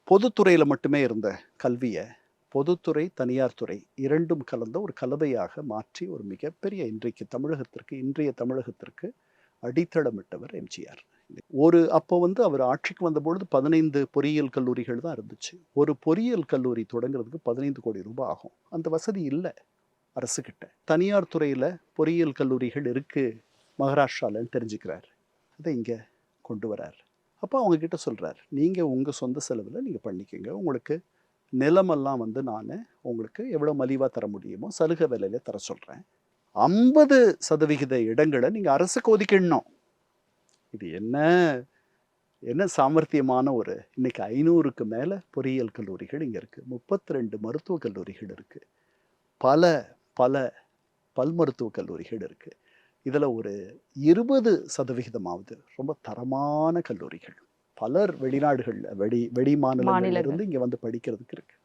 பொதுத்துறையில் மட்டுமே இருந்த கல்வியை பொதுத்துறை தனியார் துறை இரண்டும் கலந்த ஒரு கலவையாக மாற்றி ஒரு மிகப்பெரிய இன்றைய தமிழகத்திற்கு அடித்தளமிட்டவர் எம்ஜிஆர். ஒரு அப்போ அவர் ஆட்சிக்கு வந்தபொழுது 15 பொறியியல் கல்லூரிகள் தான் இருந்துச்சு. ஒரு பொறியியல் கல்லூரி தொடங்குறதுக்கு 15 கோடி ரூபாய் ஆகும். அந்த வசதி இல்லை அரசுகிட்ட. தனியார் துறையில் பொறியியல் கல்லூரிகள் இருக்கு மகாராஷ்டிராலன்னு தெரிஞ்சுக்கிறார். அதை இங்கே கொண்டு வரார். அப்போ அவங்க கிட்ட சொல்றார், நீங்க உங்க சொந்த செலவில் நீங்க பண்ணிக்கங்க. உங்களுக்கு நிலமெல்லாம் நான் உங்களுக்கு எவ்வளோ மலிவாக தர முடியுமோ சலுகை விலையில தர சொல்கிறேன். 50% இடங்களை நீங்கள் அரசுக்கு ஒதுக்கிடணும். இது என்ன என்ன சாமர்த்தியமான இன்னைக்கு 500க்கு மேலே பொறியியல் கல்லூரிகள் இங்கே இருக்குது. 32 மருத்துவக் கல்லூரிகள் இருக்குது. பல பல பல் மருத்துவக் கல்லூரிகள் இருக்குது. இதில் ஒரு 20% ரொம்ப தரமான கல்லூரிகள். பலர் வெளிநாடுகளில் வெளி மாநிலங்கள்ல மாநிலங்கள். இருந்து இங்கே வந்து படிக்கிறதுக்கு இருக்கு.